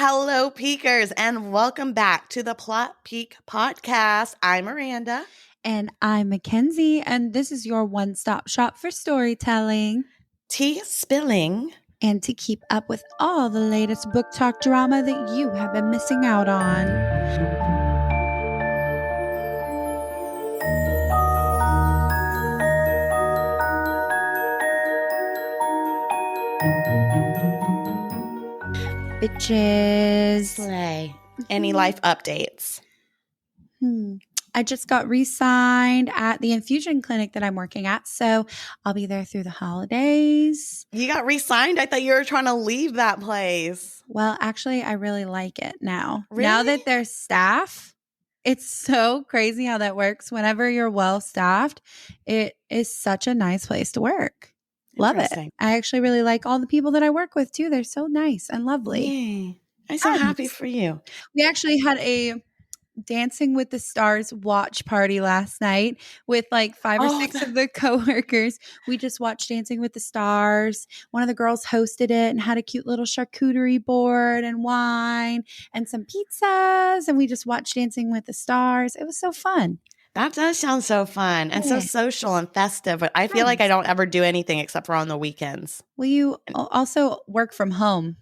Hello, Peekers, and welcome back to the Plot Peak Podcast. I'm Miranda. And I'm Mackenzie, and this is your one-stop shop for storytelling. Tea spilling. And to keep up with all the latest book talk drama that you have been missing out on. Bitches. Slay. Any life updates? I just got re-signed at the infusion clinic that I'm working at, so I'll be there through the holidays. You got re-signed? I thought you were trying to leave that place. Well, actually, I really like it now. Really? Now that there's staff, it's so crazy how that works. Whenever you're well-staffed, it is such a nice place to work. Love it. I actually really like all the people that I work with, too. They're so nice and lovely. Yay. I'm so happy for you. We actually had a Dancing with the Stars watch party last night with like 5 or 6 of the coworkers. We just watched Dancing with the Stars. One of the girls hosted it and had a cute little charcuterie board and wine and some pizzas. And we just watched Dancing with the Stars. It was so fun. That does sound so fun and so social and festive. But I feel like I don't ever do anything except for on the weekends. Well, you also work from home.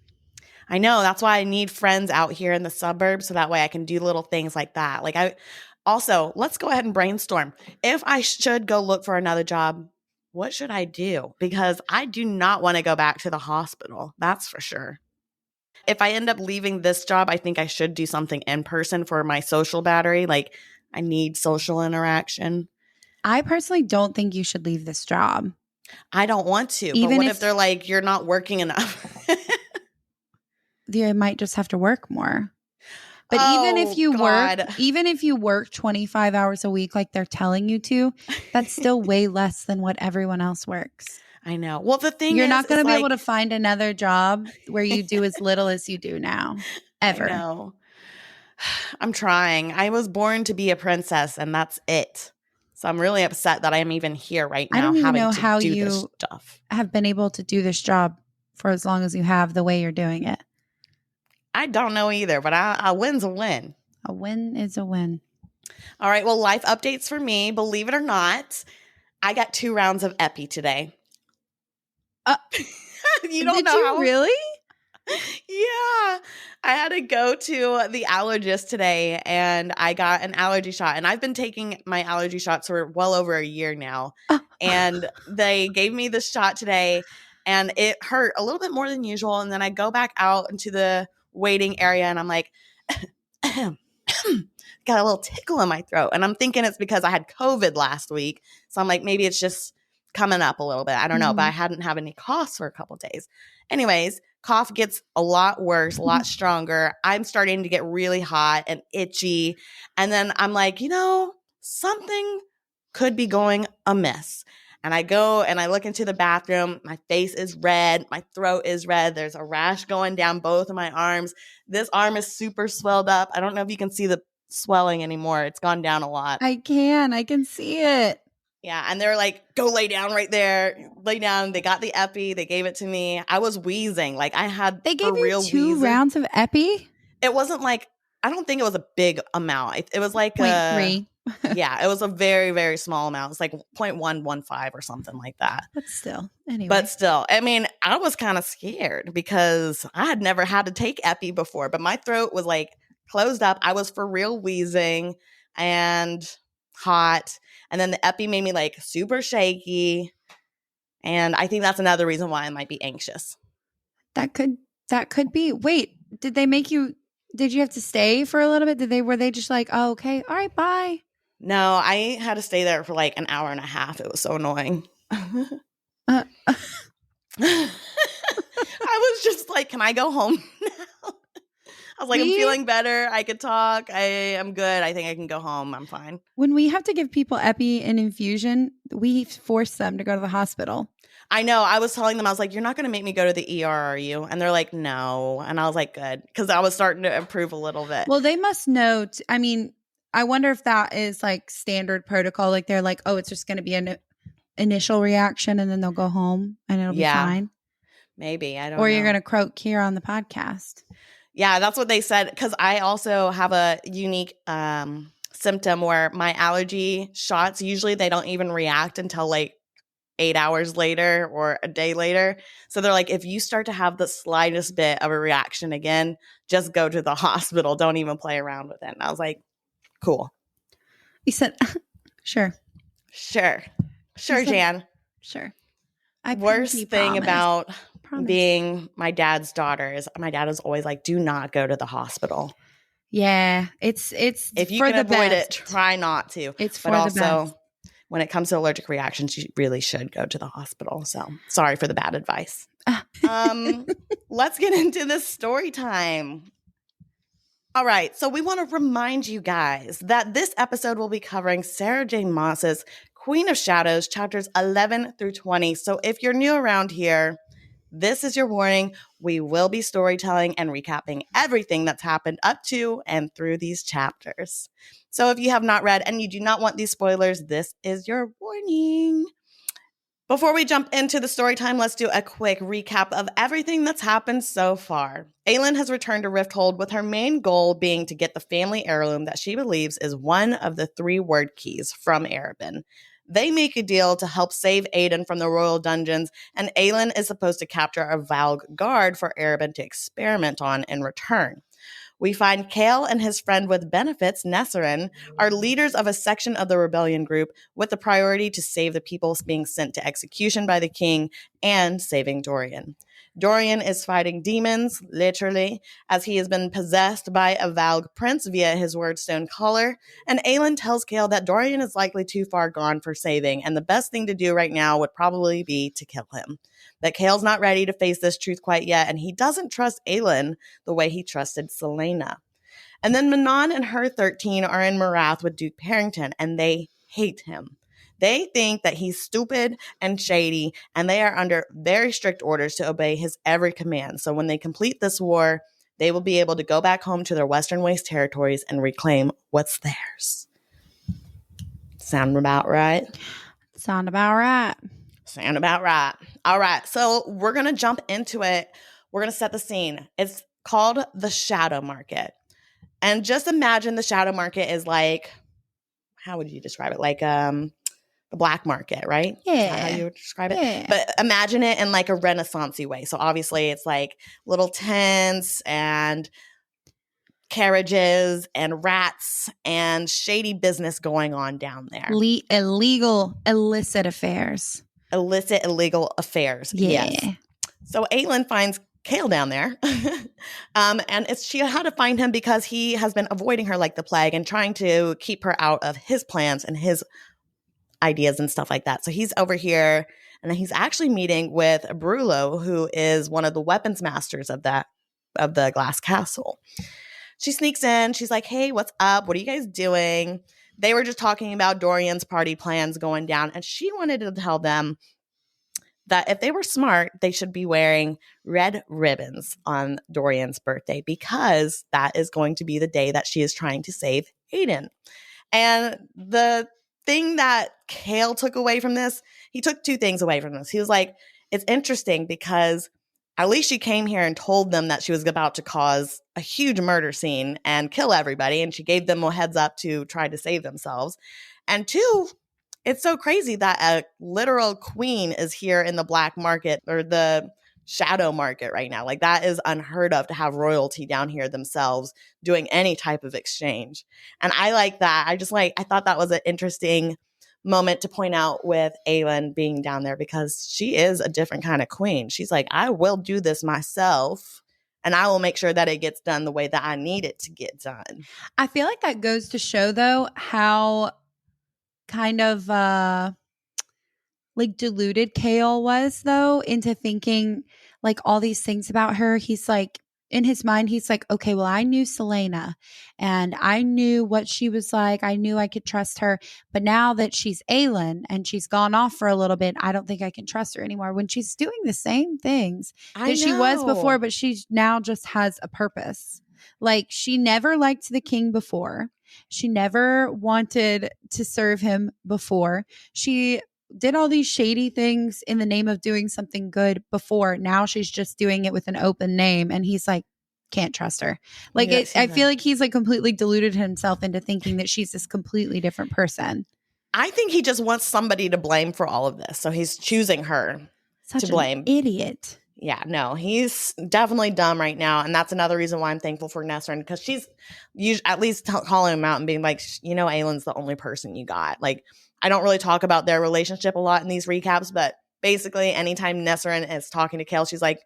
I know. That's why I need friends out here in the suburbs so that way I can do little things like that. Let's go ahead and brainstorm. If I should go look for another job, what should I do? Because I do not want to go back to the hospital. That's for sure. If I end up leaving this job, I think I should do something in person for my social battery. Like, I need social interaction. I personally don't think you should leave this job. I don't want to. Even but what if they're like, you're not working enough? You might just have to work more. But even if you work 25 hours a week like they're telling you to, that's still way less than what everyone else works. I know. Well, the thing You're not going to be able to find another job where you do as little as you do now. Ever. I know. I'm trying. I was born to be a princess, and that's it. So I'm really upset that I'm even here right now. I don't even know having to how do you this stuff. Have been able to do this job for as long as you have the way you're doing it. I don't know either, but a win's a win. A win is a win. All right. Well, life updates for me. Believe it or not, I got 2 rounds of epi today. You don't know how really? Yeah. I had to go to the allergist today and I got an allergy shot. And I've been taking my allergy shots for well over a year now. And they gave me the shot today and it hurt a little bit more than usual. And then I go back out into the waiting area and I'm like, got a little tickle in my throat. And I'm thinking it's because I had COVID last week. So I'm like, maybe it's just coming up a little bit. I don't know, but I hadn't had any coughs for a couple days. Anyways, cough gets a lot worse, a lot stronger. I'm starting to get really hot and itchy. And then I'm like, something could be going amiss. And I go and I look into the bathroom. My face is red. My throat is red. There's a rash going down both of my arms. This arm is super swelled up. I don't know if you can see the swelling anymore. It's gone down a lot. I can see it. Yeah. And they're like, go lay down right there. Lay down. They got the epi. They gave it to me. I was wheezing. Like They gave you 2 rounds of epi? It wasn't like, I don't think it was a big amount. It was like 0.3. Yeah, it was a very, very small amount. It's like 0.115 or something like that. But still, anyway. I mean, I was kind of scared because I had never had to take epi before, but my throat was like closed up. I was for real wheezing and hot. And then the epi made me like super shaky. And I think that's another reason why I might be anxious. That could be. Wait, did you have to stay for a little bit? Were they just like, oh, okay, all right, bye? No, I had to stay there for like an hour and a half. It was so annoying. I was just like, can I go home now? I was like, I'm feeling better. I could talk. I am good. I think I can go home. I'm fine. When we have to give people epi and infusion, we force them to go to the hospital. I know. I was telling them, I was like, you're not going to make me go to the ER, are you? And they're like, no. And I was like, good. Because I was starting to improve a little bit. Well, they must know. I wonder if that is like standard protocol. Like they're like, oh, it's just going to be an initial reaction and then they'll go home and it'll be fine. Maybe. I don't know. Or you're going to croak here on the podcast. Yeah, that's what they said. Because I also have a unique symptom where my allergy shots, usually they don't even react until like 8 hours later or a day later. So they're like, if you start to have the slightest bit of a reaction again, just go to the hospital. Don't even play around with it. And I was like, cool. You said, sure. Sure. You Sure, said, Jan. sure. I pinky Worst thing promise. about Promise. being my dad's daughter is my dad is always like, do not go to the hospital. Yeah, it's If you for can the avoid best. it, try not to. It's But for the best. also, when it comes to allergic reactions, you really should go to the hospital. So sorry for the bad advice. Let's get into this story time. All right, so we want to remind you guys that this episode will be covering Sarah J. Maas's Queen of Shadows, chapters 11 through 20. So if you're new around here, this is your warning. We will be storytelling and recapping everything that's happened up to and through these chapters. So if you have not read and you do not want these spoilers, this is your warning. Before we jump into the story time, let's do a quick recap of everything that's happened so far. Aelin has returned to Rifthold with her main goal being to get the family heirloom that she believes is one of the 3 word keys from Erebin. They make a deal to help save Aiden from the royal dungeons, and Aelin is supposed to capture a Valg guard for Erebin to experiment on in return. We find Chaol and his friend with benefits, Nesserin, are leaders of a section of the rebellion group with the priority to save the people being sent to execution by the king and saving Dorian. Dorian is fighting demons, literally, as he has been possessed by a Valg prince via his wordstone collar, and Aelin tells Chaol that Dorian is likely too far gone for saving, and the best thing to do right now would probably be to kill him. That Chaol's not ready to face this truth quite yet, and he doesn't trust Aelin the way he trusted Selena. And then Manon and her 13 are in Morath with Duke Parrington, and they hate him. They think that he's stupid and shady, and they are under very strict orders to obey his every command. So when they complete this war, they will be able to go back home to their Western Waste territories and reclaim what's theirs. Sound about right? Sound about right. Sound about right. All right, so we're going to jump into it. We're going to set the scene. It's called the Shadow Market. And just imagine the shadow market is like, how would you describe it? Like the black market, right? Yeah. Is that how you would describe it? Yeah. But imagine it in like a Renaissance-y way. So obviously it's like little tents and carriages and rats and shady business going on down there. Illegal, illicit affairs. Illicit, illegal affairs. Yeah. Yes. So Aelin finds Chaol down there. And she had to find him because he has been avoiding her like the plague and trying to keep her out of his plans and his ideas and stuff like that. So he's over here and he's actually meeting with Brullo, who is one of the weapons masters of the Glass Castle. She sneaks in. She's like, hey, what's up? What are you guys doing? They were just talking about Dorian's party plans going down, and she wanted to tell them that if they were smart, they should be wearing red ribbons on Dorian's birthday because that is going to be the day that she is trying to save Aiden. And the thing that Chaol took away from this, he took 2 things away from this. He was like, it's interesting because at least she came here and told them that she was about to cause a huge murder scene and kill everybody. And she gave them a heads up to try to save themselves. And 2, it's so crazy that a literal queen is here in the black market or the shadow market right now. Like that is unheard of to have royalty down here themselves doing any type of exchange. And I like that. I thought that was an interesting moment to point out with Aelin being down there because she is a different kind of queen. She's like, I will do this myself and I will make sure that it gets done the way that I need it to get done. I feel like that goes to show though how kind of like deluded Chaol was though into thinking like all these things about her. He's like in his mind, he's like, okay, well, I knew Selena and I knew what she was like. I knew I could trust her. But now that she's Aelin and she's gone off for a little bit, I don't think I can trust her anymore when she's doing the same things that she was before, but she now just has a purpose. Like she never liked the king before. She never wanted to serve him before. She did all these shady things in the name of doing something good before. Now she's just doing it with an open name. And he's like, can't trust her. I feel like he's like completely deluded himself into thinking that she's this completely different person. I think he just wants somebody to blame for all of this. So he's choosing her Such to blame. An idiot. Yeah, no, he's definitely dumb right now. And that's another reason why I'm thankful for Nesrin, because she's at least calling him out and being like, Aelin's the only person you got. Like, I don't really talk about their relationship a lot in these recaps, but basically anytime Nesrin is talking to Chaol, she's like,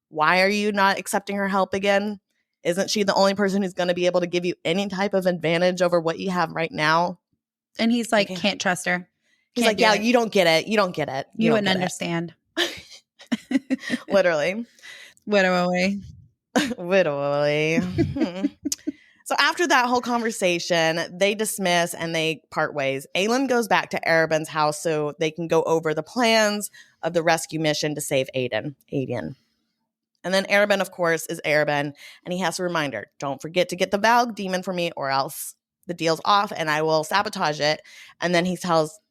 why are you not accepting her help again? Isn't she the only person who's going to be able to give you any type of advantage over what you have right now? And he's like, can't trust her. He's like, yeah, you don't get it. You don't get it. You wouldn't understand. Literally. Widow away. So after that whole conversation, they dismiss and they part ways. Aelin goes back to Arobyn's house so they can go over the plans of the rescue mission to save Aiden. And then Arobyn, of course, is Arobyn, and he has to remind her, don't forget to get the Valg demon for me or else the deal's off and I will sabotage it. And then he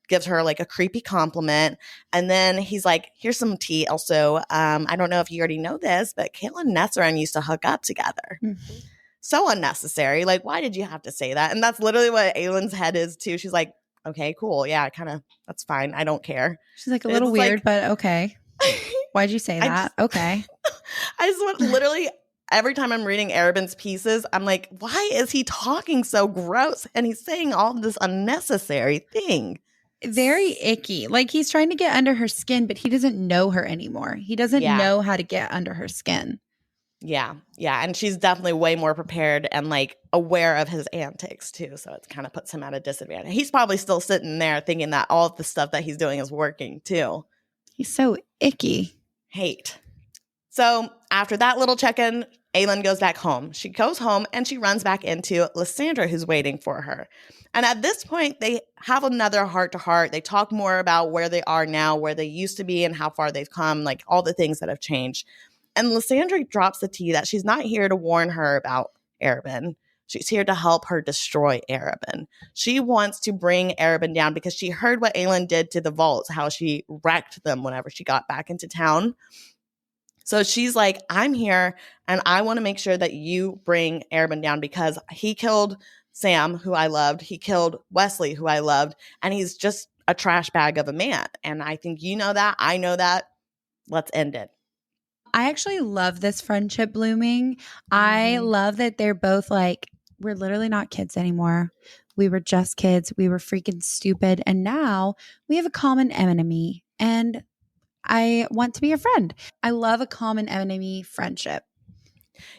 gives her like a creepy compliment. And then he's like, here's some tea also. I don't know if you already know this, but Chaol and Nesrin used to hook up together. Mm-hmm. So unnecessary. Like, why did you have to say that? And that's literally what Aelin's head is too. She's like, okay, cool. Yeah, that's fine. I don't care. She's like a little weird, but okay. Why'd you say that? Okay. I just want literally every time I'm reading Arobyn's pieces, I'm like, why is he talking so gross? And he's saying all this unnecessary thing. Very icky. Like he's trying to get under her skin, but he doesn't know her anymore. He doesn't know how to get under her skin. Yeah. Yeah. And she's definitely way more prepared and like aware of his antics too. So it kind of puts him at a disadvantage. He's probably still sitting there thinking that all of the stuff that he's doing is working too. He's so icky. Hate. So after that little check-in, Aelin goes back home. She goes home and she runs back into Lysandra, who's waiting for her. And at this point, they have another heart-to-heart. They talk more about where they are now, where they used to be, and how far they've come, like all the things that have changed. And Lysandra drops the tea that she's not here to warn her about Arobyn. She's here to help her destroy Arobyn. She wants to bring Arobyn down because she heard what Aelin did to the vaults, how she wrecked them whenever she got back into town. So she's like, I'm here and I want to make sure that you bring Arobyn down because he killed Sam, who I loved. He killed Wesley, who I loved. And he's just a trash bag of a man. And I think you know that. I know that. Let's end it. I actually love this friendship blooming. I love that they're both like, we're literally not kids anymore. We were just kids. We were freaking stupid. And now we have a common enemy. And I want to be a friend. I love a common enemy friendship.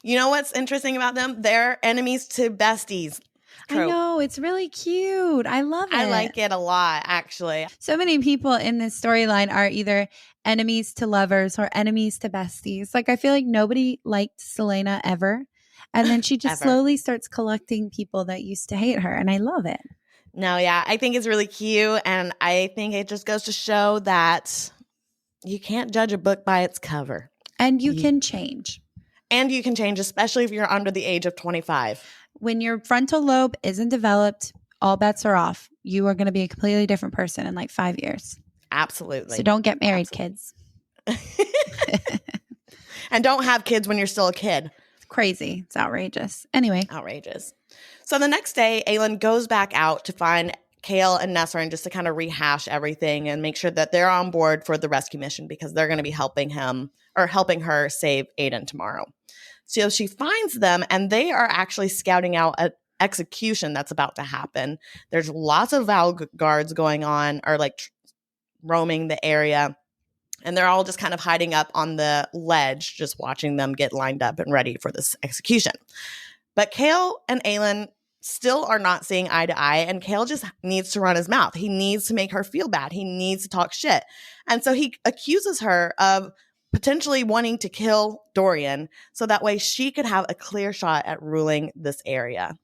You know what's interesting about them? They're enemies to besties. Trope. I know. It's really cute. I love it. I like it a lot, actually. So many people in this storyline are either enemies to lovers or enemies to besties. Like, I feel like nobody liked Selena ever. And then she just slowly starts collecting people that used to hate her. And I love it. No, yeah. I think it's really cute. And I think it just goes to show that you can't judge a book by its cover. And you can change. And you can change, especially if you're under the age of 25. When your frontal lobe isn't developed, all bets are off. You are going to be a completely different person in like 5 years. Absolutely. So don't get married, kids. And don't have kids when you're still a kid. It's crazy. It's outrageous. Anyway. Outrageous. So the next day, Aelin goes back out to find Chaol and Nesrin just to kind of rehash everything and make sure that they're on board for the rescue mission because they're going to be helping her save Aiden tomorrow. So she finds them and they are actually scouting out an execution that's about to happen. There's lots of Valg guards going on or like roaming the area. And they're all just kind of hiding up on the ledge, just watching them get lined up and ready for this execution. But Chaol and Aelin still are not seeing eye to eye, and Chaol just needs to run his mouth. He needs to make her feel bad. He needs to talk shit. And so he accuses her of potentially wanting to kill Dorian so that way she could have a clear shot at ruling this area.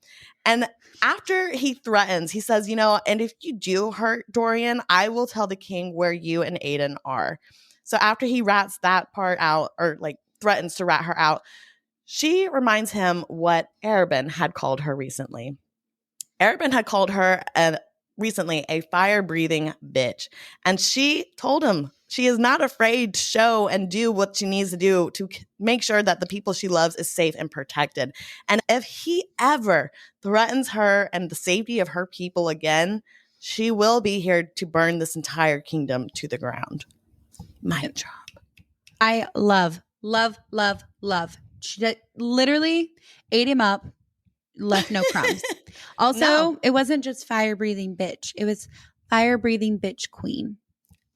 And after he threatens, he says, and if you do hurt Dorian, I will tell the king where you and Aiden are. So after he rats that part out, or like threatens to rat her out, she reminds him what Arobyn had called her recently. Arobyn had called her recently a fire-breathing bitch. And she told him She is not afraid to show and do what she needs to do to make sure that the people she loves is safe and protected. And if he ever threatens her and the safety of her people again, she will be here to burn this entire kingdom to the ground. My job. I love. She literally ate him up, left no crumbs. Also, No. It wasn't just fire breathing bitch. It was fire breathing bitch queen.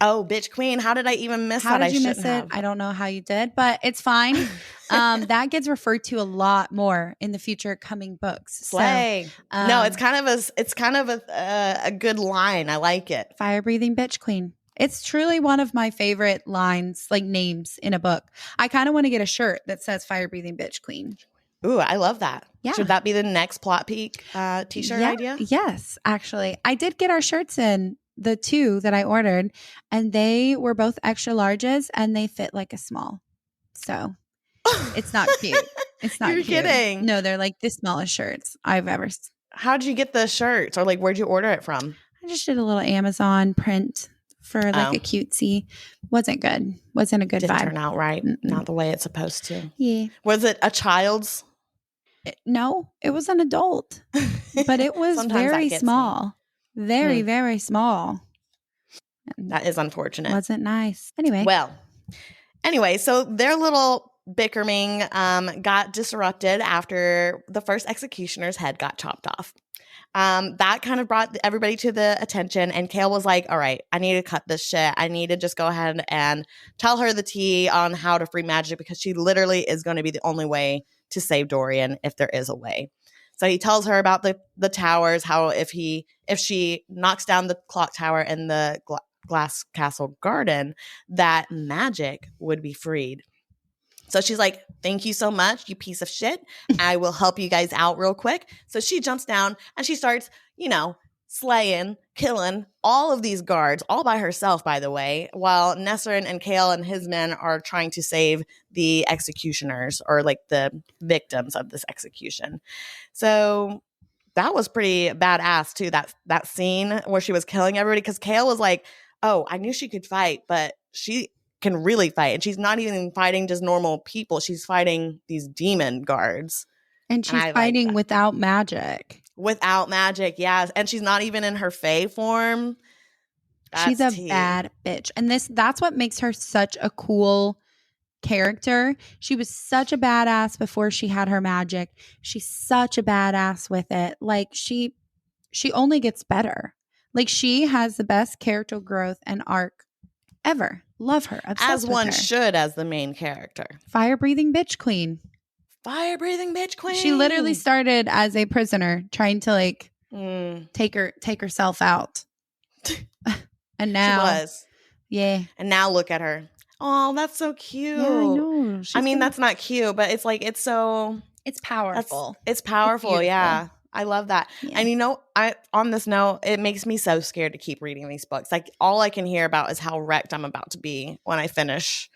Oh, bitch queen. How did I even miss How that? did you miss it? I don't know how you did, but it's fine. That gets referred to a lot more in the future coming books. Slay. So, no, it's kind of a good line. I like it. Fire breathing bitch queen. It's truly one of my favorite lines, like names in a book. I kind of want to get a shirt that says fire breathing bitch queen. Ooh, I love that. Yeah. Should that be the next Plot Peak t-shirt idea? Yes, actually. I did get our shirts in, the 2 that I ordered, and they were both extra larges and they fit like a small. So it's not cute. It's not You're cute. kidding. No, they're like the smallest shirts I've ever. How'd you get the shirts? Or like, where'd you order it from? I just did a little Amazon print for like a cutesy. Wasn't good. Wasn't a good Didn't vibe. turn out right. Not the way it's supposed to. Yeah. Was it a child's? No, it was an adult, but it was very small. Very, very small. That is unfortunate. Wasn't nice. Anyway. Well, so their little bickering got disrupted after the first executioner's head got chopped off. That kind of brought everybody to the attention, and Chaol was like, all right, I need to cut this shit. I need to just go ahead and tell her the tea on how to free magic, because she literally is going to be the only way to save Dorian if there is a way. So he tells her about the towers, how if she knocks down the clock tower in the glass castle garden, that magic would be freed. So she's like, thank you so much, you piece of shit. I will help you guys out real quick. So she jumps down and she starts, slaying, killing all of these guards, all by herself, by the way, while Nesrin and Chaol and his men are trying to save the executioners, or like the victims of this execution. So that was pretty badass too, that scene where she was killing everybody, because Chaol was like, oh, I knew she could fight, but she can really fight. And she's not even fighting just normal people. She's fighting these demon guards. And she's fighting without magic. Without magic, yeah. And she's not even in her fae form. She's a bad bitch. And that's what makes her such a cool character. She was such a badass before she had her magic. She's such a badass with it. Like she only gets better. Like she has the best character growth and arc ever. Love her. As one should, as the main character. Fire breathing bitch queen. Fire breathing bitch queen. She literally started as a prisoner trying to take herself out. And now she was. Yeah. And now look at her. Oh, that's so cute. Yeah, I know. That's not cute, but it's like it's powerful. It's powerful, yeah. I love that. Yeah. And on this note, it makes me so scared to keep reading these books. Like all I can hear about is how wrecked I'm about to be when I finish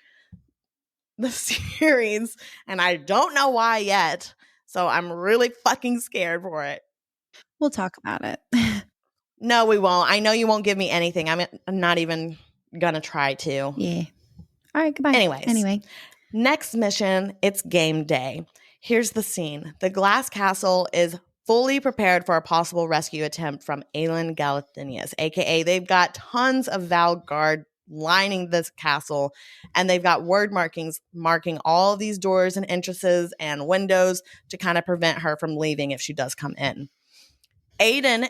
the series, and I don't know why yet. So I'm really fucking scared for it. We'll talk about it. No, we won't. I know you won't give me anything. I'm not even gonna try to. Yeah. All right, goodbye. Anyway, next mission, it's game day. Here's the scene. The glass castle is fully prepared for a possible rescue attempt from Aelin Galathynius, aka they've got tons of Val guard lining this castle, and they've got word markings marking all of these doors and entrances and windows to kind of prevent her from leaving if she does come in. Aiden,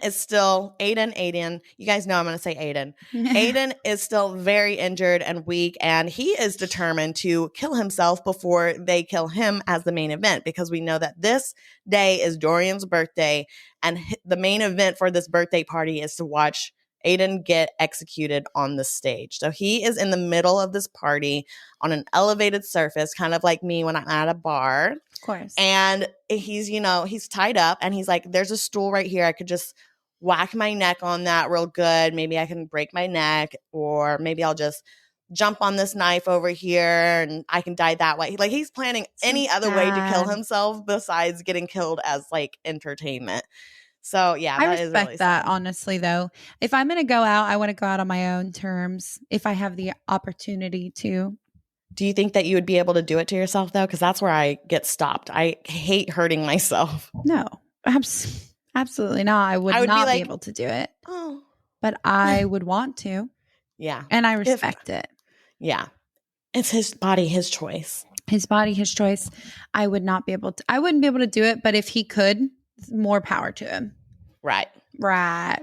you guys know I'm going to say Aiden. Aiden is still very injured and weak, and he is determined to kill himself before they kill him as the main event, because we know that this day is Dorian's birthday, and the main event for this birthday party is to watch Aiden get executed on the stage. So he is in the middle of this party on an elevated surface, kind of like me when I'm at a bar. Of course. And he's tied up, and he's like, there's a stool right here. I could just whack my neck on that real good. Maybe I can break my neck, or maybe I'll just jump on this knife over here and I can die that way. Like he's planning any other way to kill himself besides getting killed as like entertainment. So yeah, I that is really respect that, sad. honestly, though. If I'm going to go out, I want to go out on my own terms if I have the opportunity to. Do you think that you would be able to do it to yourself though? Because that's where I get stopped. I hate hurting myself. No, absolutely not. I would I would be not be like, able to do it, oh, but I would want to, yeah. and I If respect it. yeah, it's his body, his choice. His body, his choice. I wouldn't be able to do it, but if he could, more power to him. Right. Right.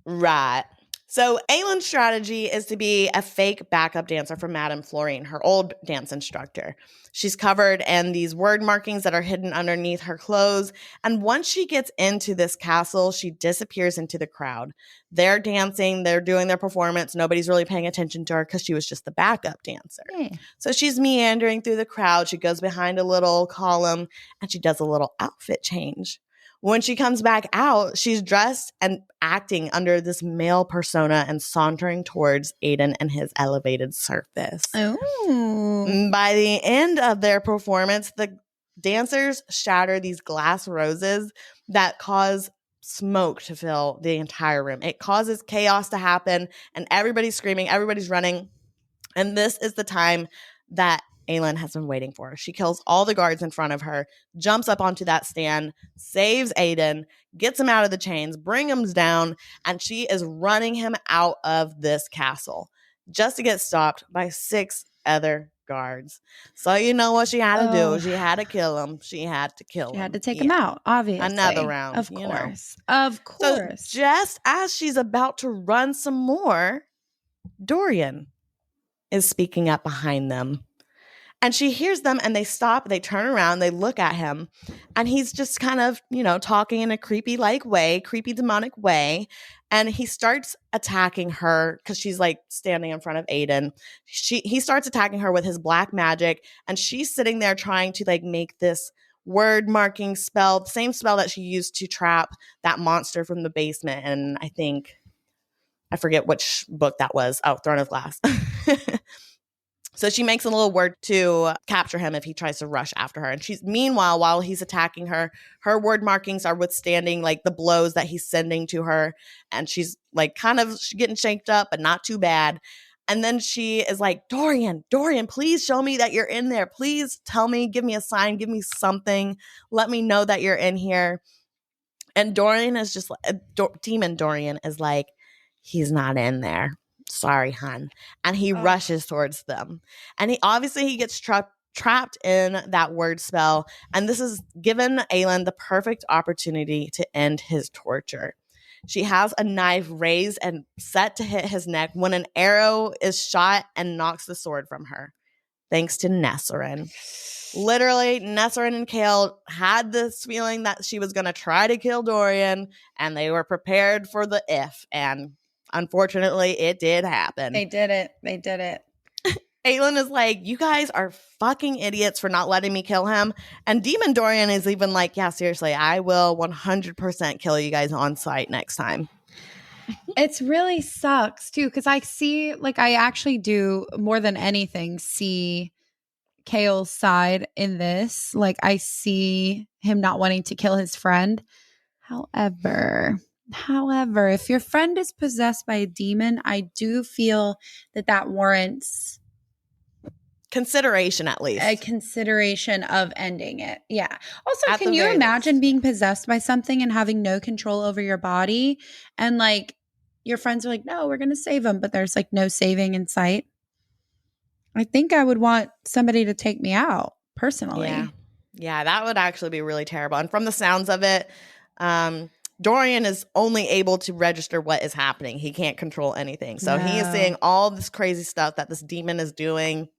Right. So Aylin's strategy is to be a fake backup dancer for Madame Florine, her old dance instructor. She's covered in these word markings that are hidden underneath her clothes. And once she gets into this castle, she disappears into the crowd. They're dancing, they're doing their performance. Nobody's really paying attention to her because she was just the backup dancer. Yeah. So she's meandering through the crowd. She goes behind a little column and she does a little outfit change. When she comes back out, she's dressed and acting under this male persona and sauntering towards Aiden and his elevated surface. Oh. By the end of their performance, the dancers shatter these glass roses that cause smoke to fill the entire room. It causes chaos to happen, and everybody's screaming, everybody's running. And this is the time that Aylin has been waiting for. She kills all the guards in front of her, jumps up onto that stand, saves Aiden, gets him out of the chains, brings him down, and she is running him out of this castle just to get stopped by 6 other guards. So you know what she had to do. She had to kill him. She had to kill him. She had to take him out, obviously. Another round. Of you course. know. Of course. So just as she's about to run some more, Dorian is speaking up behind them. And she hears them and they stop, they turn around, they look at him, and he's just kind of, talking in a creepy demonic way. And he starts attacking her because she's like standing in front of Aiden. He starts attacking her with his black magic, and she's sitting there trying to like make this word marking spell, the same spell that she used to trap that monster from the basement. And I forget which book that was. Oh, Throne of Glass. So she makes a little word to capture him if he tries to rush after her. And meanwhile, while he's attacking her, her word markings are withstanding like the blows that he's sending to her. And she's like kind of getting shaped up, but not too bad. And then she is like, Dorian, please show me that you're in there. Please tell me, give me a sign, give me something. Let me know that you're in here. And Dorian is just like, Demon Dorian is like, he's not in there. Sorry, hun. And he rushes towards them. And he gets trapped in that word spell. And this has given Aylin the perfect opportunity to end his torture. She has a knife raised and set to hit his neck when an arrow is shot and knocks the sword from her. Thanks to Nesserin. Literally, Nesserin and Chaol had this feeling that she was going to try to kill Dorian, and they were prepared for the if. And unfortunately, it did happen. They did it. Aylin is like, you guys are fucking idiots for not letting me kill him. And Demon Dorian is even like, yeah, seriously, I will 100% kill you guys on sight next time. It really sucks too, because I actually do more than anything see Chaol's side in this. Like, I see him not wanting to kill his friend. However, if your friend is possessed by a demon, I do feel that warrants consideration, at least. A consideration of ending it. Yeah. Also, At can you imagine being possessed by something and having no control over your body? And like your friends are like, no, we're going to save him, but there's like no saving in sight. I think I would want somebody to take me out personally. Yeah, that would actually be really terrible. And from the sounds of it, Dorian is only able to register what is happening. He can't control anything. So he is seeing all this crazy stuff that this demon is doing,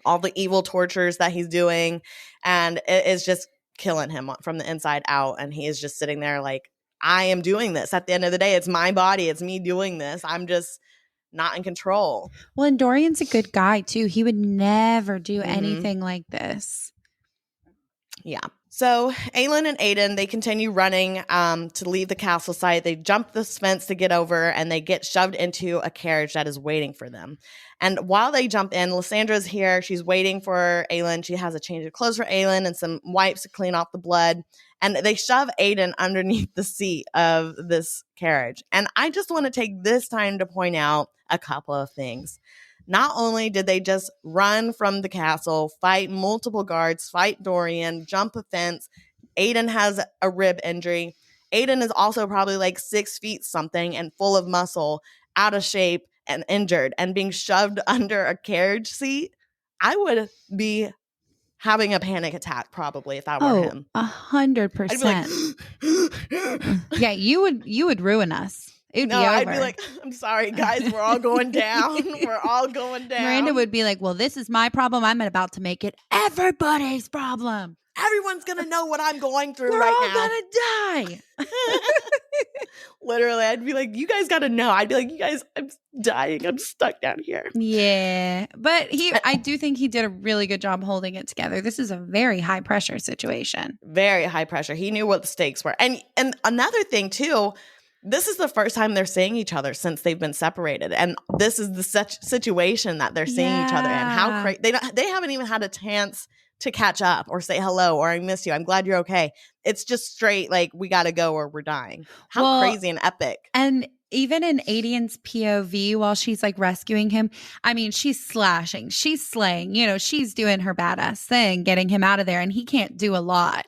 all the evil tortures that he's doing, and it is just killing him from the inside out. And he is just sitting there like, I am doing this. At the end of the day, it's my body. It's me doing this. I'm just not in control. Well, and Dorian's a good guy too. He would never do anything like this. Yeah. So Aelin and Aiden, they continue running to leave the castle site. They jump the fence to get over, and they get shoved into a carriage that is waiting for them. And while they jump in, Lysandra's here. She's waiting for Aelin. She has a change of clothes for Aelin and some wipes to clean off the blood. And they shove Aiden underneath the seat of this carriage. And I just want to take this time to point out a couple of things. Not only did they just run from the castle, fight multiple guards, fight Dorian, jump a fence, Aiden has a rib injury. Aiden is also probably like 6 feet something and full of muscle, out of shape and injured, and being shoved under a carriage seat. I would be having a panic attack probably if I were him. 100%. Yeah, you would ruin us. It'd be over. I'd be like, I'm sorry, guys. We're all going down. We're all going down. Miranda would be like, well, this is my problem. I'm about to make it everybody's problem. Everyone's going to know what I'm going through We're right all now. going to die. Literally, I'd be like, you guys got to know. I'd be like, you guys, I'm dying. I'm stuck down here. Yeah. But I do think he did a really good job holding it together. This is a very high pressure situation. Very high pressure. He knew what the stakes were. And another thing too, this is the first time they're seeing each other since they've been separated. And this is the such situation that they're seeing each other in. How crazy. They haven't even had a chance to catch up or say hello or I miss you. I'm glad you're okay. It's just straight like we got to go or we're dying. How crazy and epic. And even in Adian's POV while she's like rescuing him, I mean, she's slashing, she's slaying, she's doing her badass thing, getting him out of there. And he can't do a lot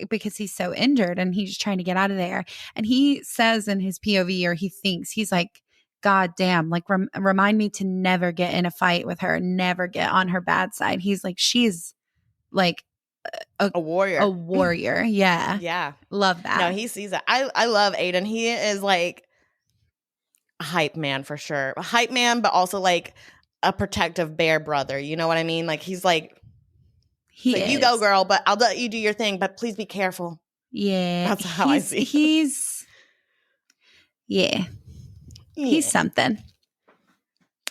because he's so injured and he's trying to get out of there. And he says in his POV, or he thinks, he's like, God damn, like remind me to never get in a fight with her, never get on her bad side. He's like, she's like a warrior. A warrior. Yeah. Yeah. Love that. No, he sees it. I love Aiden. He is like a hype man for sure. A hype man, but also like a protective bear brother. You know what I mean? Like he's like, you go girl, but I'll let you do your thing, but please be careful. Yeah. That's how I see He's something.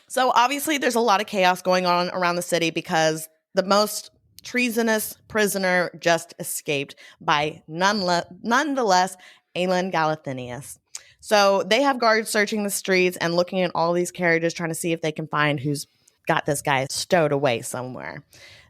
So obviously there's a lot of chaos going on around the city because the most treasonous prisoner just escaped by nonetheless Aelin Galathynius. So they have guards searching the streets and looking at all these carriages trying to see if they can find who's got this guy stowed away somewhere.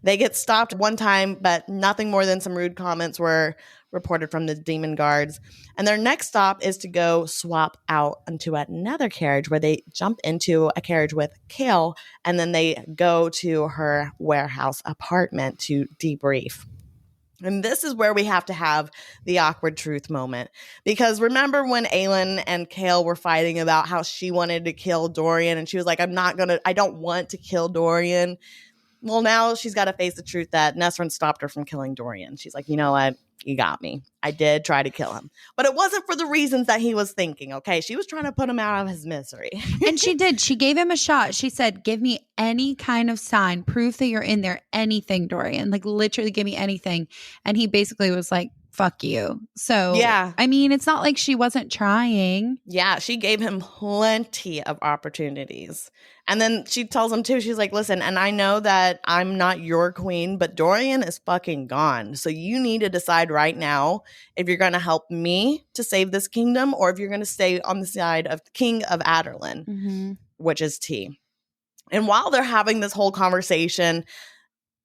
They get stopped one time, but nothing more than some rude comments were reported from the demon guards. And their next stop is to go swap out into another carriage where they jump into a carriage with Chaol, and then they go to her warehouse apartment to debrief. And this is where we have to have the awkward truth moment. Because remember when Aelin and Chaol were fighting about how she wanted to kill Dorian and she was like, I don't want to kill Dorian. Well, now she's got to face the truth that Nesrin stopped her from killing Dorian. She's like, you know what? You got me. I did try to kill him. But it wasn't for the reasons that he was thinking, okay? She was trying to put him out of his misery. And she did. She gave him a shot. She said, give me any kind of sign. Proof that you're in there. Anything, Dorian. Like literally give me anything. And he basically was like, fuck you. So, yeah. I mean, it's not like she wasn't trying. Yeah, she gave him plenty of opportunities. And then she tells him too, she's like, listen, and I know that I'm not your queen, but Dorian is fucking gone. So you need to decide right now if you're going to help me to save this kingdom or if you're going to stay on the side of the King of Adarlan, which is T. And while they're having this whole conversation,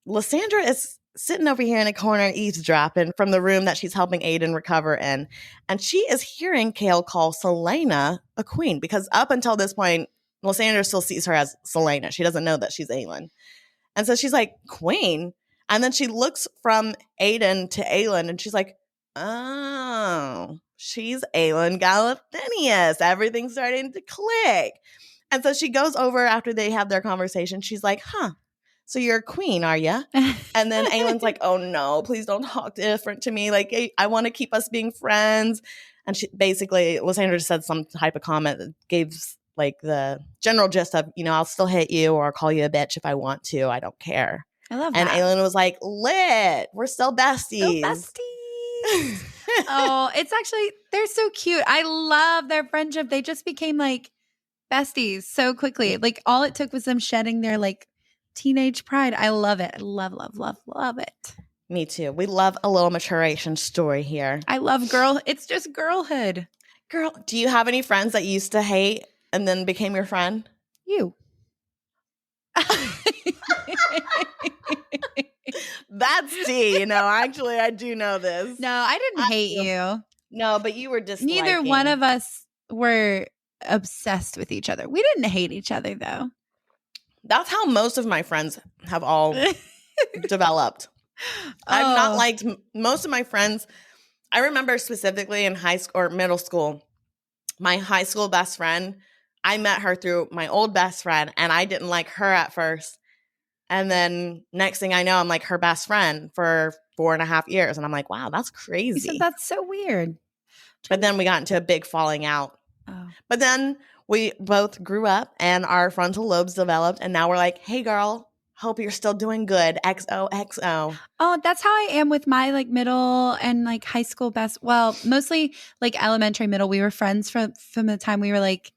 Lysandra is sitting over here in a corner eavesdropping from the room that she's helping Aiden recover in. And she is hearing Chaol call Selena a queen because up until this point, Lysandra still sees her as Selena. She doesn't know that she's Aelin. And so she's like, queen? And then she looks from Aiden to Aelin and she's like, oh, she's Aelin Galathynius. Everything's starting to click. And so she goes over after they have their conversation. She's like, huh. So you're a queen, are you? And then Aelin's like, oh no, please don't talk different to me. Like, I want to keep us being friends. And she basically, Lysandra just said some type of comment that gives like the general gist of, I'll still hit you or I'll call you a bitch if I want to. I don't care. I love that. And Aelin was like, lit. We're still besties. Oh, it's actually, they're so cute. I love their friendship. They just became like besties so quickly. Like all it took was them shedding their like teenage pride. I love it. I love it. Me too. We love a little maturation story here. I love girl. It's just girlhood. Girl, do you have any friends that you used to hate and then became your friend? You. That's tea. Actually, I do know this. No, I didn't hate do. you. No, but you were disliking. Neither one of us were obsessed with each other. We didn't hate each other, though. That's how most of my friends have all developed. I've not liked most of my friends. I remember specifically in high school or middle school, my high school best friend, I met her through my old best friend, and I didn't like her at first. And then next thing I know, I'm like her best friend for 4.5 years. And I'm like, wow, that's crazy. You said that's so weird. But then we got into a big falling out. Oh. But then we both grew up and our frontal lobes developed. And now we're like, hey, girl, hope you're still doing good. XOXO. Oh, that's how I am with my like middle and like high school best. Well, mostly like elementary, middle. We were friends from the time we were like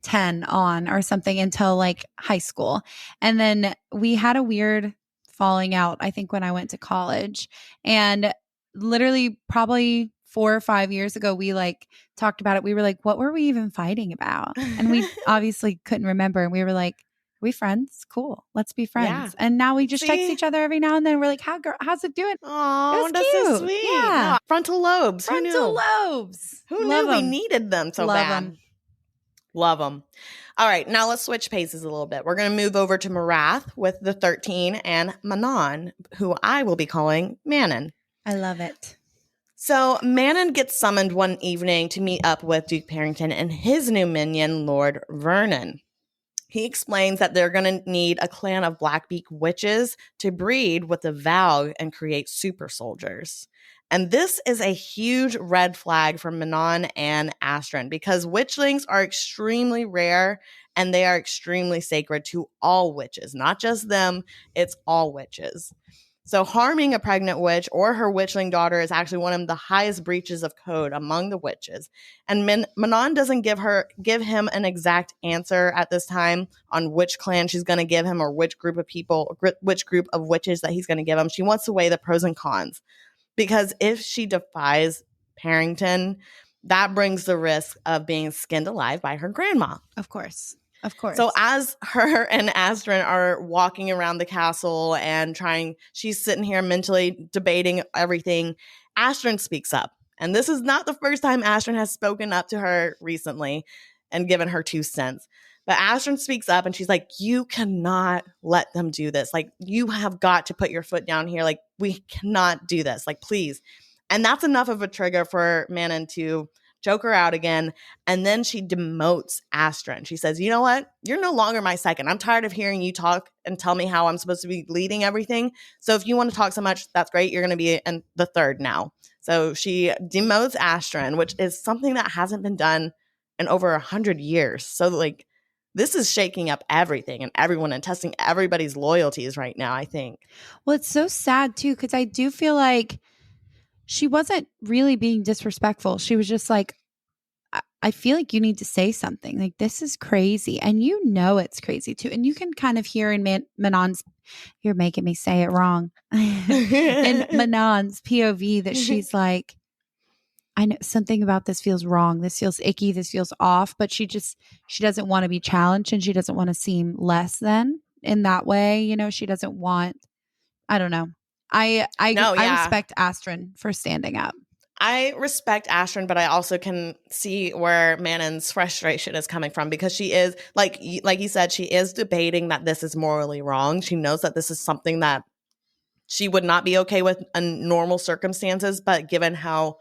10 on or something until like high school. And then we had a weird falling out, I think, when I went to college. And literally probably 4 or 5 years ago, we like talked about it. We were like, what were we even fighting about? And we obviously couldn't remember. And we were like, are we friends? Cool. Let's be friends. Yeah. And now we just text each other every now and then. We're like, how's it doing? Oh, that's cute. so sweet. Yeah. No, frontal lobes. Frontal lobes. Who Love knew we 'em. needed them so Love bad? 'em. Love them. All right, now let's switch paces a little bit. We're going to move over to Morath with the 13 and Manon, who I will be calling Manon. I love it. So Manon gets summoned one evening to meet up with Duke Parrington and his new minion, Lord Vernon. He explains that they're going to need a clan of Blackbeak witches to breed with the Valg and create super soldiers. And this is a huge red flag for Manon and Astrid because witchlings are extremely rare and they are extremely sacred to all witches, not just them, it's all witches. So harming a pregnant witch or her witchling daughter is actually one of the highest breaches of code among the witches. And Manon doesn't give him an exact answer at this time on which clan she's going to give him or which group of people, which group of witches that he's going to give him. She wants to weigh the pros and cons. Because if she defies Parrington, that brings the risk of being skinned alive by her grandma. Of course. Of course. So as her and Astrid are walking around the castle and she's sitting here mentally debating everything, Astrid speaks up. And this is not the first time Astrid has spoken up to her recently and given her 2 cents. But Astrid speaks up and she's like, you cannot let them do this. Like, you have got to put your foot down here. Like, we cannot do this. Like, please. And that's enough of a trigger for Manon to choke her out again. And then she demotes Astrid. She says, you know what? You're no longer my second. I'm tired of hearing you talk and tell me how I'm supposed to be leading everything. So if you want to talk so much, that's great. You're going to be in the third now. So she demotes Astrid, which is something that hasn't been done in over 100 years. So like, this is shaking up everything and everyone and testing everybody's loyalties right now, I think. Well, it's so sad too, because I do feel like she wasn't really being disrespectful. She was just like, I feel like you need to say something. Like, this is crazy. And you know it's crazy too. And you can kind of hear in Manon's, you're making me say it wrong, in Manon's POV that she's like, I know something about this feels wrong. This feels icky. This feels off. But she doesn't want to be challenged and she doesn't want to seem less than in that way. You know, she doesn't want, I don't know. I respect Astrid for standing up. I respect Astrid, but I also can see where Manon's frustration is coming from because she is, like you said, she is debating that this is morally wrong. She knows that this is something that she would not be okay with in normal circumstances, but given how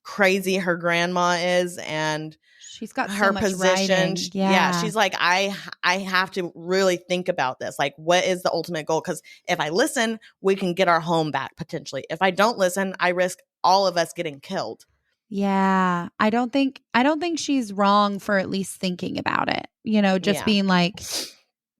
crazy her grandma is and she's got her so much position, writing. Yeah, she's like, I have to really think about this. Like, what is the ultimate goal? Because if I listen, we can get our home back potentially. If I don't listen, I risk all of us getting killed. Yeah, I don't think she's wrong for at least thinking about it. You know, just being like,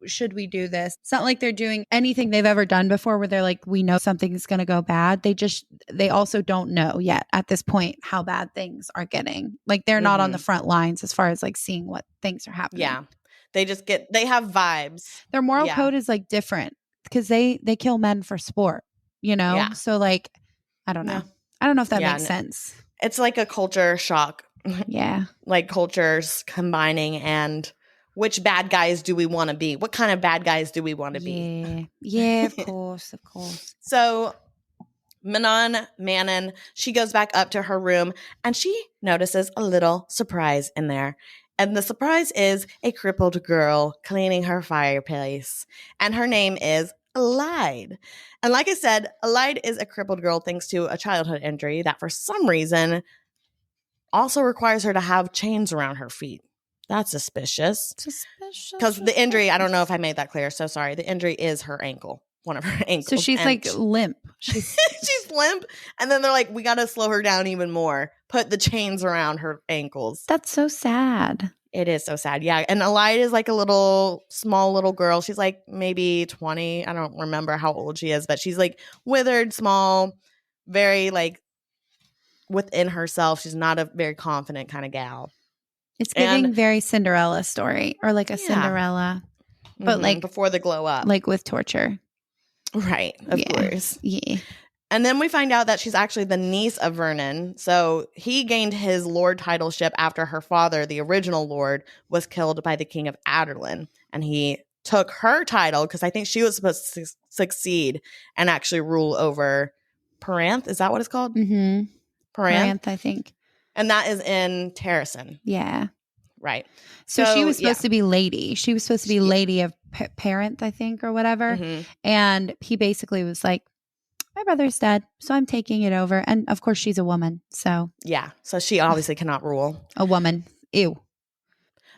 should we do this? It's not like they're doing anything they've ever done before where they're like, we know something's going to go bad. They also don't know yet at this point how bad things are getting. Like, they're not on the front lines as far as like seeing what things are happening. Yeah. They have vibes. Their moral code is like different because they kill men for sport. you know? Yeah. So, like, I don't know. No. I don't know if that Yeah, makes sense. It's like a culture shock. Yeah. Like cultures combining, and which bad guys do we want to be? What kind of bad guys do we want to be? Yeah. Yeah, of course. Of course. So Manon, she goes back up to her room and she notices a little surprise in there. And the surprise is a crippled girl cleaning her fireplace. And her name is Elide. And like I said, Elide is a crippled girl thanks to a childhood injury that for some reason also requires her to have chains around her feet. That's suspicious. Because the injury, I don't know if I made that clear. So sorry. The injury is her ankle, one of her ankles. So she's like limp. She's limp. And then they're like, we got to slow her down even more. Put the chains around her ankles. That's so sad. It is so sad. Yeah. And Elide is like a small little girl. She's like maybe 20. I don't remember how old she is, but she's like withered, small, very like within herself. She's not a very confident kind of gal. It's giving very Cinderella story, or like a Cinderella, but like before the glow up, like with torture. Right. Of course. Yeah. And then we find out that she's actually the niece of Vernon. So he gained his lord titleship after her father, the original lord, was killed by the king of Aderlin. And he took her title because I think she was supposed to succeed and actually rule over Paranth. Is that what it's called? Mm-hmm. Paranth, I think. And that is in Terrasen. Yeah. Right. So she was supposed to be lady. She was supposed to be lady of Paranth, I think, or whatever. Mm-hmm. And he basically was like, my brother's dead, so I'm taking it over. And of course, she's a woman. So yeah. So she obviously cannot rule. A woman. Ew.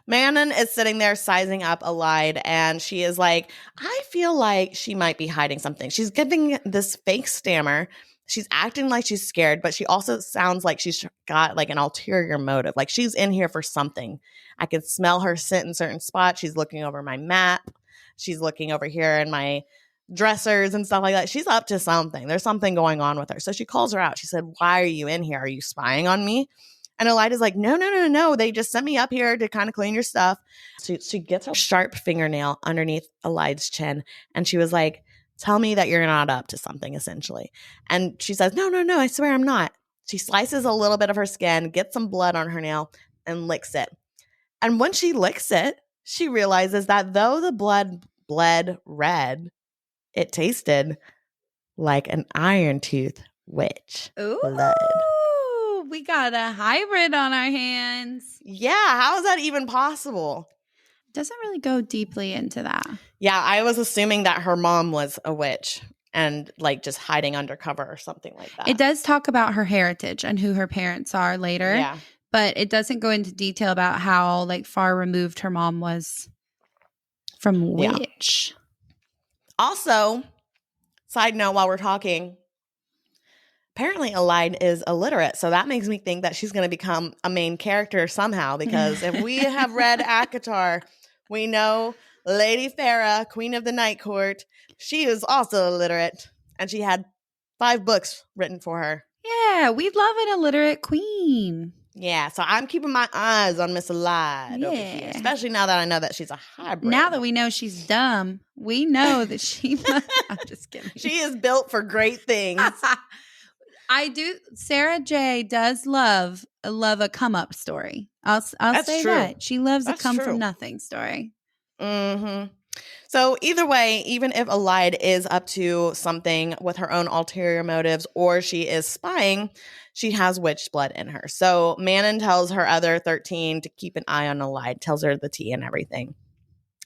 Manon is sitting there sizing up Elide, and she is like, I feel like she might be hiding something. She's giving this fake stammer. She's acting like she's scared, but she also sounds like she's got like an ulterior motive. Like she's in here for something. I can smell her sit in certain spots. She's looking over my map. She's looking over here in my dressers and stuff like that. She's up to something. There's something going on with her. So she calls her out. She said, why are you in here? Are you spying on me? And Elida's like, no. They just sent me up here to kind of clean your stuff. So she gets a sharp fingernail underneath Elida's chin. And she was like, tell me that you're not up to something, essentially. And she says, no, I swear I'm not. She slices a little bit of her skin, gets some blood on her nail, and licks it. And when she licks it, she realizes that though the blood bled red, it tasted like an iron tooth witch blood. We got a hybrid on our hands. Yeah, how is that even possible? Doesn't really go deeply into that. Yeah, I was assuming that her mom was a witch and like just hiding undercover or something like that. It does talk about her heritage and who her parents are later. Yeah. But it doesn't go into detail about how like far removed her mom was from witch. Also, side note while we're talking, apparently Elide is illiterate. So that makes me think that she's going to become a main character somehow, because if we have read ACOTAR, we know Lady Farah, Queen of the Night Court, she is also illiterate. And she had 5 books written for her. Yeah, we'd love an illiterate queen. Yeah, so I'm keeping my eyes on Miss Elide over here, especially now that I know that she's a hybrid. Now that we know she's dumb, we know that she must. I'm just kidding. She is built for great things. I do. Sarah J does love a come up story. I'll say true. that she loves That's a come true. from nothing story. Mm-hmm. So either way, even if Elide is up to something with her own ulterior motives or she is spying, she has witch blood in her. So Manon tells her other 13 to keep an eye on Elide, tells her the tea and everything.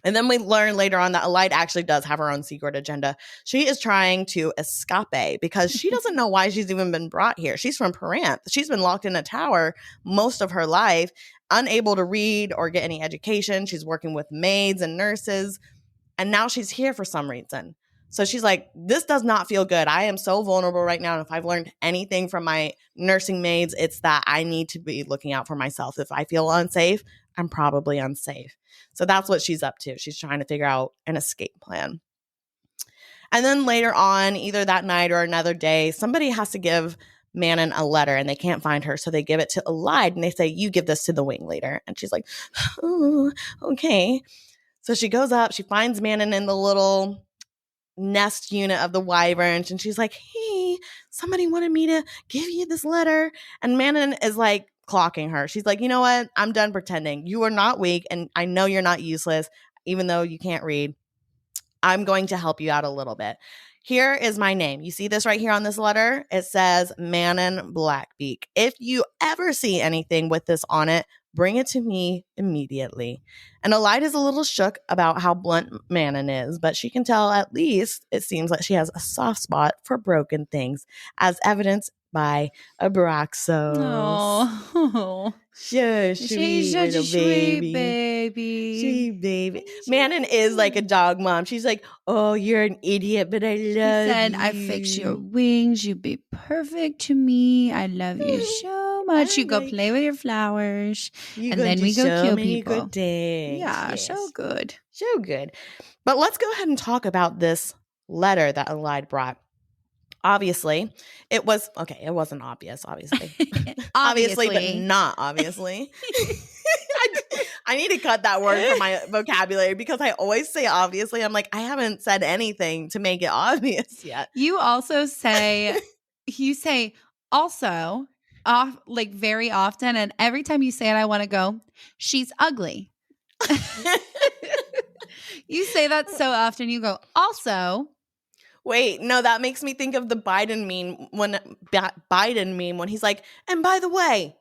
And then we learn later on that Elide actually does have her own secret agenda. She is trying to escape because she doesn't know why she's even been brought here. She's from Paranth. She's been locked in a tower most of her life, unable to read or get any education. She's working with maids and nurses. And now she's here for some reason. So she's like, this does not feel good. I am so vulnerable right now. And if I've learned anything from my nursing maids, it's that I need to be looking out for myself. If I feel unsafe, I'm probably unsafe. So that's what she's up to. She's trying to figure out an escape plan. And then later on, either that night or another day, somebody has to give Manon a letter and they can't find her. So they give it to Elide and they say, you give this to the wing leader. And she's like, oh, okay. So she goes up, she finds Manon in the little nest unit of the wyverns, and she's like, hey, somebody wanted me to give you this letter. And Manon is like clocking her. She's like, you know what? I'm done pretending. You are not weak, and I know you're not useless, even though you can't read. I'm going to help you out a little bit. Here is my name. You see this right here on this letter? It says Manon Blackbeak. If you ever see anything with this on it, bring it to me immediately. And Elide is a little shook about how blunt Manon is, but she can tell at least it seems like she has a soft spot for broken things, as evidenced by Abraxos. Oh, So she's sweet such little a sweet baby. Sweet baby. She's Manon is like a dog mom. She's like, oh, you're an idiot, but I love you. She said, I fix your wings. You'd be perfect to me. I love you so much. You go play with your flowers. You and go then do we go so kill many people. good things. Yeah, Yes. so good. So good. But let's go ahead and talk about this letter that Elide brought. Obviously, it wasn't obvious, obviously. Obviously, but not obviously. I need to cut that word from my vocabulary because I always say obviously. I'm like, I haven't said anything to make it obvious yet. You also say, also, like very often. And every time you say it, I want to go, she's ugly. You say that so often. You go, also. Wait, no, that makes me think of the Biden meme when he's like, and by the way,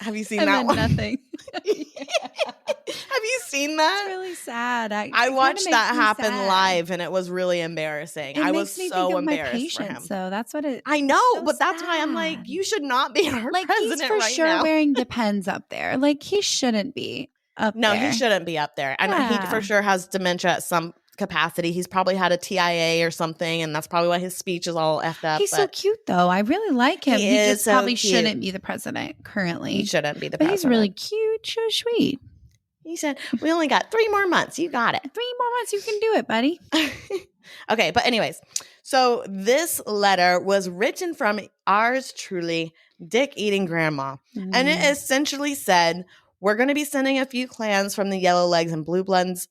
have you seen that one? Nothing. Have you seen that? It's really sad. I watched that happen live, and it was really embarrassing. I was so embarrassed for him. So that's what it. I know, but that's why I'm like, you should not be our president he's for right sure now. Wearing Depends up there. Like he shouldn't be up there. No, he shouldn't be up there. And he for sure has dementia at some capacity. He's probably had a TIA or something, and that's probably why his speech is all effed up. He's so cute, though. I really like him. He just probably shouldn't be the president currently. He shouldn't be the president. But he's really cute, so sweet. He said, we only got 3 more months. You got it. 3 more months. You can do it, buddy. Okay, but anyways, so this letter was written from ours truly, dick-eating grandma. And it essentially said, we're going to be sending a few clans from the Yellow Legs and Blue Bloods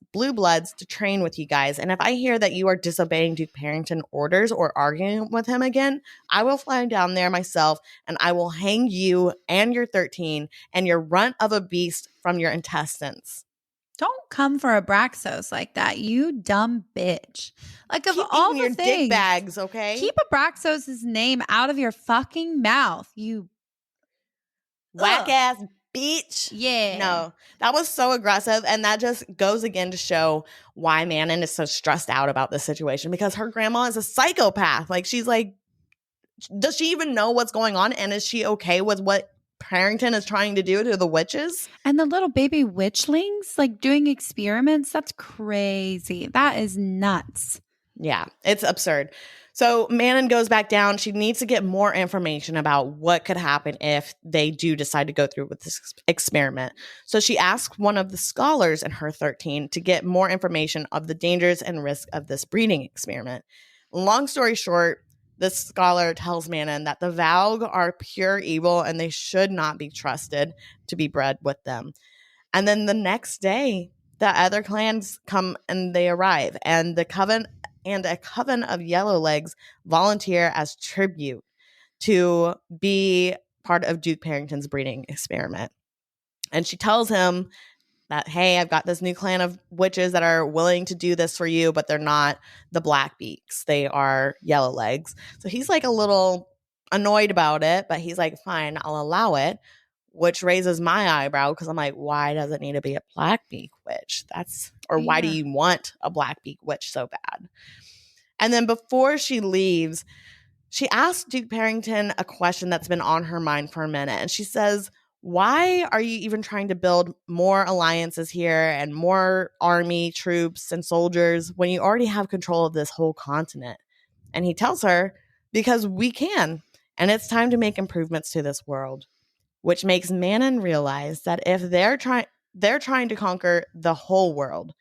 to train with you guys. And if I hear that you are disobeying Duke Parrington orders or arguing with him again, I will fly down there myself and I will hang you and your 13 and your runt of a beast from your intestines. Don't come for Abraxos like that, you dumb bitch. Like, of all the your things, dick bags, okay? Keep Abraxos' name out of your fucking mouth, you whack-ass bitch. Yeah. No, that was so aggressive. And that just goes again to show why Manon is so stressed out about this situation, because her grandma is a psychopath. Like, she's like, does she even know what's going on? And is she okay with what Parrington is trying to do to the witches? And the little baby witchlings, like doing experiments. That's crazy. That is nuts. Yeah, it's absurd. So Manon goes back down. She needs to get more information about what could happen if they do decide to go through with this experiment. So she asks one of the scholars in her 13 to get more information of the dangers and risks of this breeding experiment. Long story short, this scholar tells Manon that the Valg are pure evil and they should not be trusted to be bred with them. And then the next day, the other clans come and they arrive, and a coven of Yellow Legs volunteer as tribute to be part of Duke Parrington's breeding experiment. And she tells him that, hey, I've got this new clan of witches that are willing to do this for you, but they're not the Blackbeaks. They are Yellow Legs. So he's like a little annoyed about it, but he's like, fine, I'll allow it, which raises my eyebrow because I'm like, why does it need to be a Blackbeak witch? Why do you want a Blackbeak witch so bad? And then before she leaves, she asks Duke Parrington a question that's been on her mind for a minute. And she says, why are you even trying to build more alliances here and more army troops and soldiers when you already have control of this whole continent? And he tells her, because we can, and it's time to make improvements to this world, which makes Manon realize that if they're trying to conquer the whole world,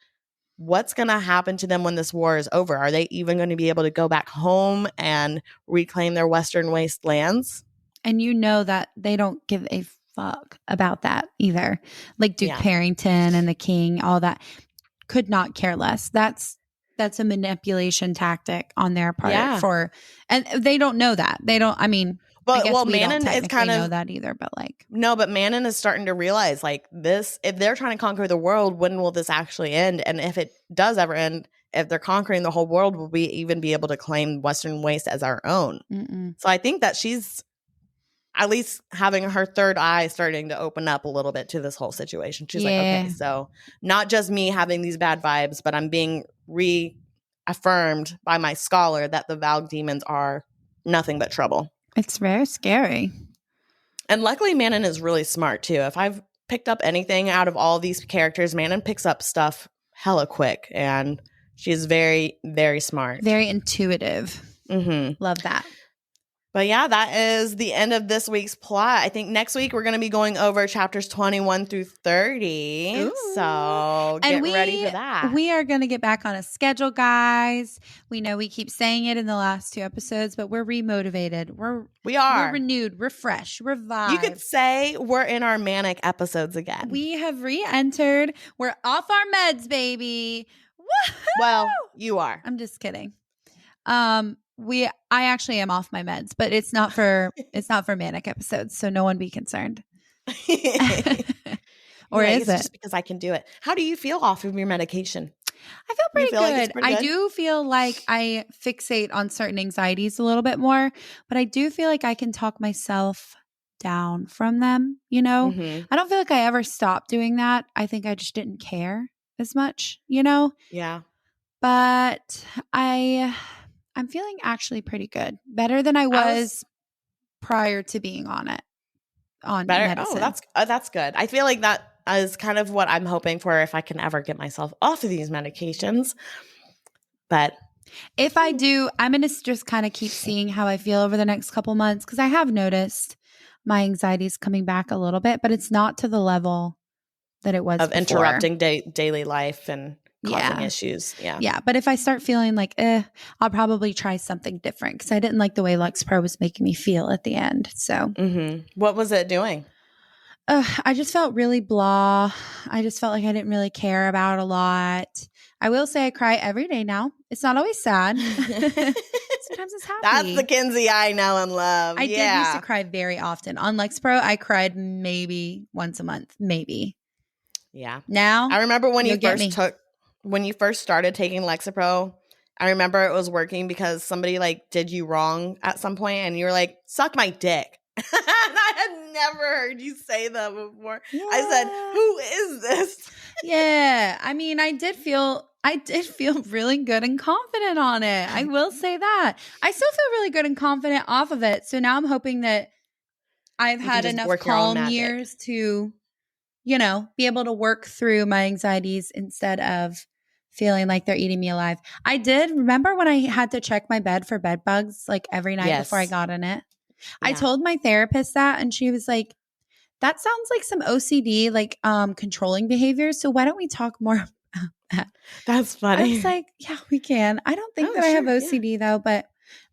what's going to happen to them when this war is over? Are they even going to be able to go back home and reclaim their Western wastelands? And you know that they don't give a fuck about that either. Like Duke Parrington and the king, all that. could not care less. That's a manipulation tactic on their part Yeah. and they don't know that. They don't, I mean, I But guess we don't Manon is technically kind know of that either, but like. no, but Manon is starting to realize like this, if they're trying to conquer the world, when will this actually end? And if it does ever end, if they're conquering the whole world, will we even be able to claim Western Waste as our own? Mm-mm. So I think that she's at least having her third eye starting to open up a little bit to this whole situation. She's like, okay, so not just me having these bad vibes, but I'm being reaffirmed by my scholar that the Valg demons are nothing but trouble. It's very scary. And luckily, Manon is really smart too. If I've picked up anything out of all these characters, Manon picks up stuff hella quick, and she's very, very smart. Very intuitive. Mm-hmm. Love that. But yeah, that is the end of this week's plot. I think next week we're going to be going over chapters 21 through 30. Ooh. So get ready for that. We are going to get back on a schedule, guys. We know we keep saying it in the last 2 episodes, but we're remotivated. We are. We're renewed, refreshed, revived. You could say we're in our manic episodes again. We have re-entered. We're off our meds, baby. Woo-hoo! Well, you are. I'm just kidding. I actually am off my meds, but it's not for manic episodes, so no one be concerned. Or is it? Just because I can do it. How do you feel off of your medication? I feel pretty good. I do feel like I fixate on certain anxieties a little bit more, but I do feel like I can talk myself down from them, you know? Mm-hmm. I don't feel like I ever stopped doing that. I think I just didn't care as much, you know? Yeah. But I'm feeling actually pretty good. Better than I was prior to being on it. On medicine. Oh, that's good. I feel like that is kind of what I'm hoping for if I can ever get myself off of these medications. But if I do, I'm going to just kind of keep seeing how I feel over the next couple months, because I have noticed my anxiety is coming back a little bit, but it's not to the level that it was of before. Interrupting daily life and causing issues. Yeah. But if I start feeling like, I'll probably try something different, because I didn't like the way Lexapro was making me feel at the end. So what was it doing? I just felt really blah. I just felt like I didn't really care about a lot. I will say I cry every day now. It's not always sad. Sometimes it's happy. That's the Kinsey I know and love. I did used to cry very often. On Lexapro, I cried maybe once a month, maybe. Yeah. Now, I remember when you first started taking Lexapro, I remember it was working because somebody like did you wrong at some point and you were like, suck my dick. And I had never heard you say that before. Yeah. I said, who is this? Yeah. I mean, I did feel really good and confident on it. I will say that. I still feel really good and confident off of it. So now I'm hoping that I've had enough calm years to, you know, be able to work through my anxieties instead of feeling like they're eating me alive. I did remember when I had to check my bed for bed bugs like every night before I got in it. Yeah. I told my therapist that, and she was like, that sounds like some OCD, like controlling behavior. So why don't we talk more about that? That's funny. I was like, yeah, we can. I don't think that I have OCD though, but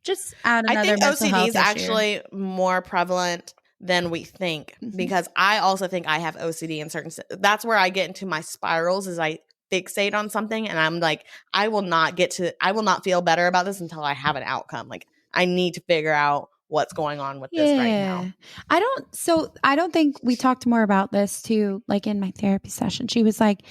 just add another mental health issue. I think OCD is actually more prevalent than we think, because I also think I have OCD in certain. That's where I get into my spirals. Is I fixate on something, and I'm like, I will not feel better about this until I have an outcome. Like I need to figure out what's going on with this right now. I don't think we talked more about this too, like in my therapy session. She was like,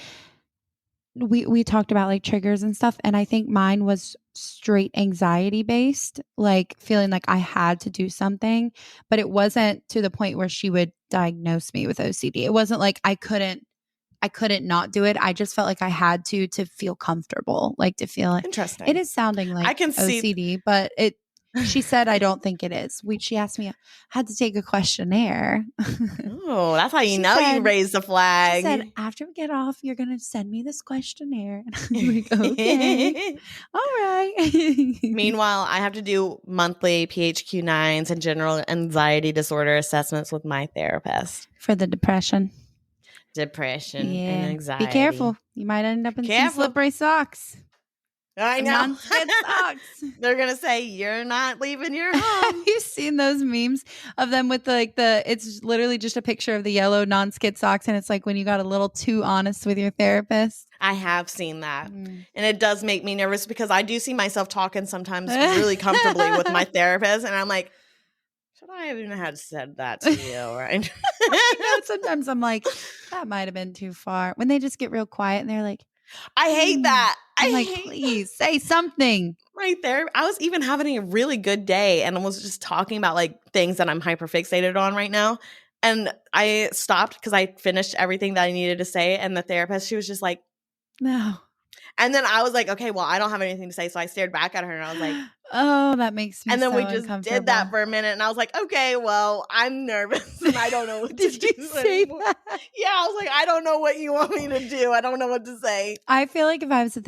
we talked about like triggers and stuff. And I think mine was straight anxiety based, like feeling like I had to do something, but it wasn't to the point where she would diagnose me with OCD. It wasn't like I couldn't not do it. I just felt like I had to feel comfortable, like to feel it. Interesting. It is sounding like I can OCD, but she said, I don't think it is. She asked me, I had to take a questionnaire. Oh, that's how you you raised the flag. She said, after we get off, you're going to send me this questionnaire. And I'm like, okay. All right. Meanwhile, I have to do monthly PHQ-9s and general anxiety disorder assessments with my therapist. For the depression and anxiety. Be careful. You might end up in some slippery socks. I know. Non-skid socks. They're going to say, you're not leaving your Have home. you seen those memes of them with it's literally just a picture of the yellow non-skid socks, and it's like when you got a little too honest with your therapist? I have seen that. And it does make me nervous because I do see myself talking sometimes really comfortably with my therapist. And I'm like, should I even have said that to you? Right? Sometimes I'm like, that might have been too far. When they just get real quiet and they're like, I hate that. I'm like, please say something. Right there. I was even having a really good day and was just talking about like things that I'm hyper fixated on right now. And I stopped because I finished everything that I needed to say. And the therapist, she was just like, no. And then I was like, okay, well, I don't have anything to say. So I stared back at her and I was like, oh, that makes me And then so we just did that for a minute. And I was like, okay, well, I'm nervous and I don't know what to do. Did you say that? Yeah, I was like, I don't know what you want me to do. I don't know what to say. I feel like if I was a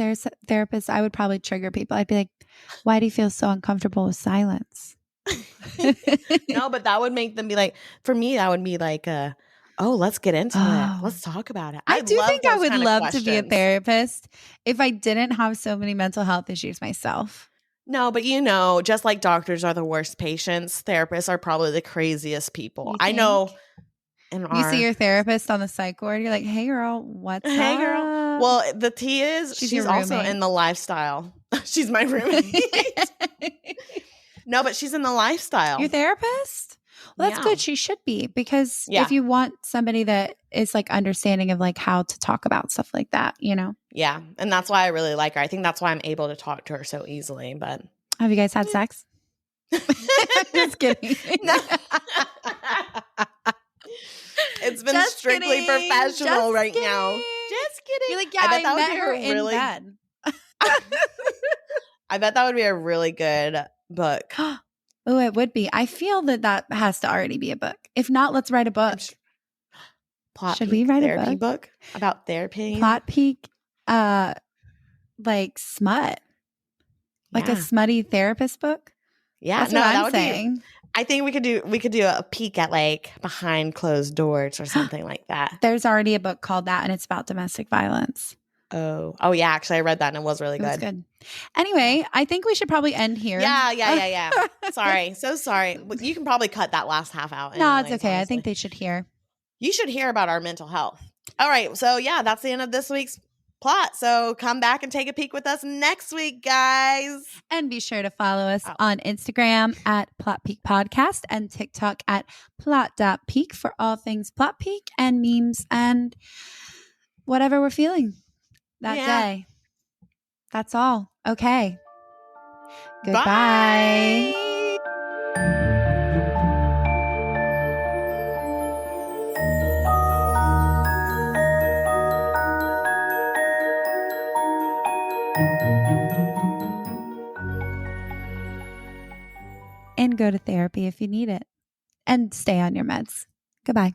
therapist, I would probably trigger people. I'd be like, why do you feel so uncomfortable with silence? No, but that would make them be like, for me, that would be like, oh, let's get into it. Let's talk about it. I do think I would love to be a therapist if I didn't have so many mental health issues myself. No, but just like doctors are the worst patients, therapists are probably the craziest people. I know. You see your therapist on the psych ward, you're like, hey, girl, what's up? Hey, girl. Well, the tea is she's also in the lifestyle. She's my roommate. No, but she's in the lifestyle. Your therapist? Well, that's good. She should be, because if you want somebody that is like understanding of like how to talk about stuff like that, Yeah. And that's why I really like her. I think that's why I'm able to talk to her so easily. But have you guys had sex? Just kidding. No. It's been strictly professional right now. Just kidding. You're like, yeah, I met her in bed. I bet that would be a really good book. Oh, it would be. I feel that has to already be a book. If not, let's write a book. Should we write a book about therapy? Plot peak, like smut, like a smutty therapist book. Yeah, that's what I'm saying. I think we could do a peek at like behind closed doors or something like that. There's already a book called that, and it's about domestic violence. Oh yeah, actually I read that and it was really good. It was good. Anyway, I think we should probably end here. Yeah. Sorry. So sorry. You can probably cut that last half out. No, it's okay. Honestly. I think they should hear. You should hear about our mental health. All right. So yeah, that's the end of this week's plot. So come back and take a peek with us next week, guys. And be sure to follow us on Instagram at Plot Peak Podcast and TikTok at plot.peak for all things Plot Peak and memes and whatever we're feeling that day. That's all. Okay. Goodbye. Bye. And go to therapy if you need it. And stay on your meds. Goodbye.